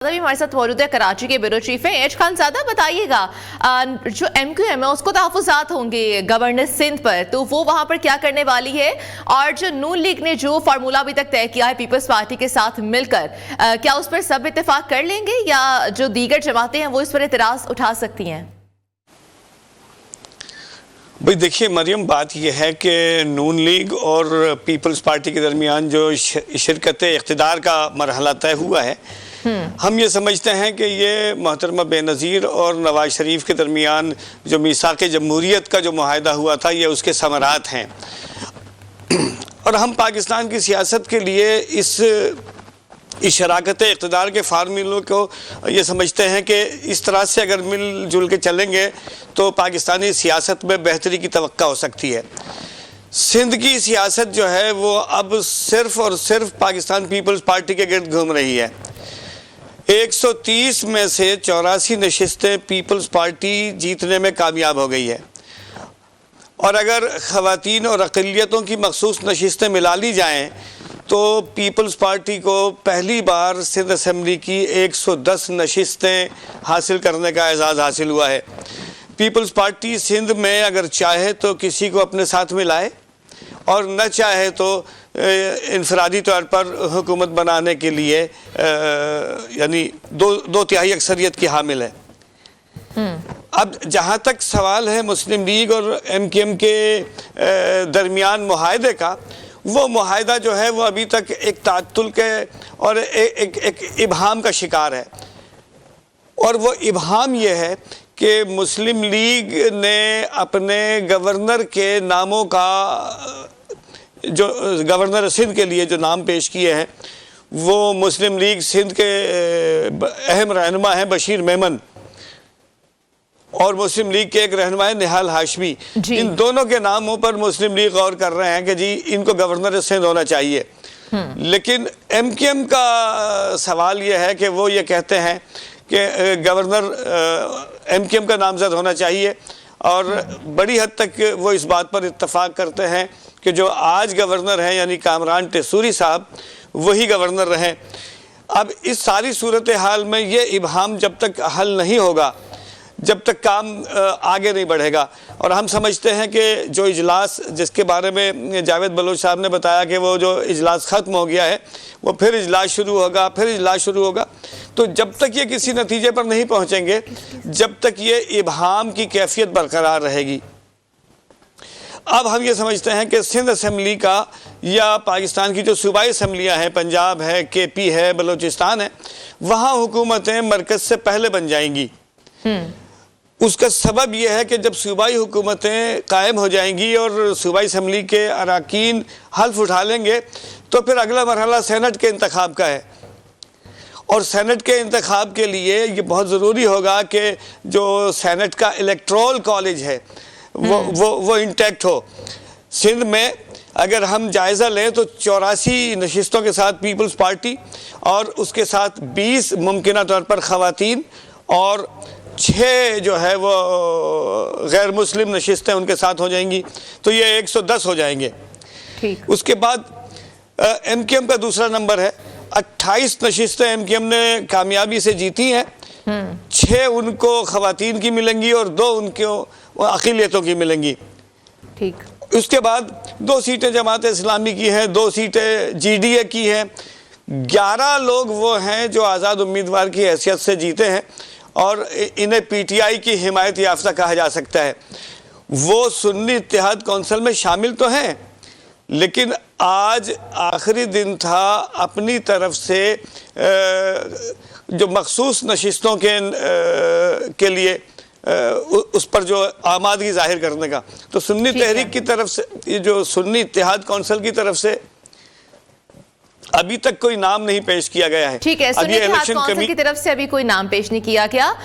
भी हमारे साथ मौजूद है, कराची के ब्यूरो चीफ हैं एच खान ज़ादा। बताइएगा, जो MQM है उसको तहफ़्फ़ुज़ात होंगे गवर्नर सिंध पर, तो वो वहाँ पर क्या करने वाली है, और जो नून लीग ने जो फार्मूला अभी तक तय किया है पीपल्स पार्टी के साथ मिलकर, क्या उस पर सब इत्तेफाक कर लेंगे या जो दीगर जमातें हैं वो इस पर इतराज़ उठा सकती हैं? भाई देखिए मरियम, बात यह है कि नून लीग और पीपल्स पार्टी के दरमियान जो शिरकत इख्तिदार का मरहला तय हुआ है, हम ये समझते हैं कि ये मोहतरमा बेनज़ीर और नवाज शरीफ के दरमियान जो मीसाक़ जमहूरियत का जो मुआहदा हुआ था, ये उसके समरात हैं। और हम पाकिस्तान की सियासत के लिए इस शराकत इक़्तिदार के फार्मूलों को ये समझते हैं कि इस तरह से अगर मिलजुल के चलेंगे तो पाकिस्तानी सियासत में बेहतरी की तवक्का हो सकती है। सिंध की सियासत जो है वो अब सिर्फ़ और सिर्फ पाकिस्तान पीपल्स पार्टी के गिर्द घूम रही है। 130 में से 84 नशिस्तें पीपल्स पार्टी जीतने में कामयाब हो गई है, और अगर ख़वातीन और अक़लियतों की मखसूस नशिस्तें मिला ली जाएँ तो पीपल्स पार्टी को पहली बार सिंध असम्बली की 110 नशिस्तें हासिल करने का एजाज़ हासिल हुआ है। पीपल्स पार्टी सिंध में अगर चाहे तो किसी को अपने साथ मिलाए और न चाहे तो इनफरादी तौर पर हुकूमत बनाने के लिए यानी दो तिहाई अक्सरियत की हामिल है। अब जहाँ तक सवाल है मुस्लिम लीग और MQM के दरमियान मुआहदे का, वो मुआहदा जो है वो अभी तक एक तातुल के और एक इबहाम का शिकार है। और वो इबहाम ये है कि मुस्लिम लीग ने अपने गवर्नर के नामों का, जो गवर्नर सिंध के लिए जो नाम पेश किए हैं, वो मुस्लिम लीग सिंध के अहम रहनुमा हैं बशीर मेमन, और मुस्लिम लीग के एक रहनुमा है निहाल हाशमी। इन दोनों के नामों पर मुस्लिम लीग गौर कर रहे हैं कि जी इनको गवर्नर सिंध होना चाहिए। लेकिन MQM का सवाल ये है कि वो ये कहते हैं कि गवर्नर MQM का नामजद होना चाहिए, और बड़ी हद तक वो इस बात पर इत्तफाक करते हैं कि जो आज गवर्नर हैं यानी कामरान टेसूरी साहब, वही गवर्नर रहें। अब इस सारी सूरत हाल में ये इबहाम जब तक हल नहीं होगा, जब तक काम आगे नहीं बढ़ेगा। और हम समझते हैं कि जो इजलास जिसके बारे में जावेद बलोच साहब ने बताया कि वो जो इजलास ख़त्म हो गया है, वो फिर इजलास शुरू होगा, फिर इजलास शुरू होगा। तो जब तक ये किसी नतीजे पर नहीं पहुँचेंगे, जब तक ये इबहाम की कैफियत बरकरार रहेगी। अब हम ये समझते हैं कि सिंध असम्बली का या पाकिस्तान की जो सूबाई असम्बलियाँ हैं, पंजाब है, KP है, बलूचिस्तान है, वहाँ हुकूमतें मरकज़ से पहले बन जाएंगी। उसका सबब यह है कि जब सूबाई हुकूमतें कायम हो जाएंगी और सूबाई असम्बली के अरकान हल्फ उठा लेंगे, तो फिर अगला मरहला सेनेट के इंतखाब का है। और सेनेट के इंतखाब के लिए ये बहुत ज़रूरी होगा कि जो सेनेट का इलेक्टोरल कॉलेज है वो इंटैक्ट हो। सिंध में अगर हम जायज़ा लें तो 84 नशिस्तों के साथ पीपल्स पार्टी, और उसके साथ 20 मुमकिना तौर पर ख़वातीन, और 6 जो है वो गैर मुस्लिम नशिस्तें उनके साथ हो जाएंगी, तो ये 110 हो जाएंगे। ठीक। उसके बाद MQM का दूसरा नंबर है, 28 नशिस्तें MQM ने कामयाबी से जीती हैं। 6 उनको ख़वातीन की मिलेंगी और 2 उनको अक़लियतों की मिलेंगी। ठीक। उसके बाद 2 सीटें जमात इस्लामी की हैं, 2 सीटें GDA की हैं। 11 लोग वो हैं जो आज़ाद उम्मीदवार की हैसियत से जीते हैं, और इन्हें PTI की हिमायत याफ्ता कहा जा सकता है। वो सुन्नी इत्तेहाद कौंसिल में शामिल तो हैं, लेकिन आज आखिरी दिन था अपनी तरफ से जो मखसूस नशिस्तों के लिए उस पर जो आमादगी जाहिर करने का, तो सुन्नी तहरीक की तरफ से, ये जो सुन्नी इत्तेहाद कौंसिल की तरफ से अभी तक कोई नाम नहीं पेश किया गया है। ठीक है, सुन्नी इत्तेहाद कौंसिल की तरफ से अभी कोई नाम पेश नहीं किया गया।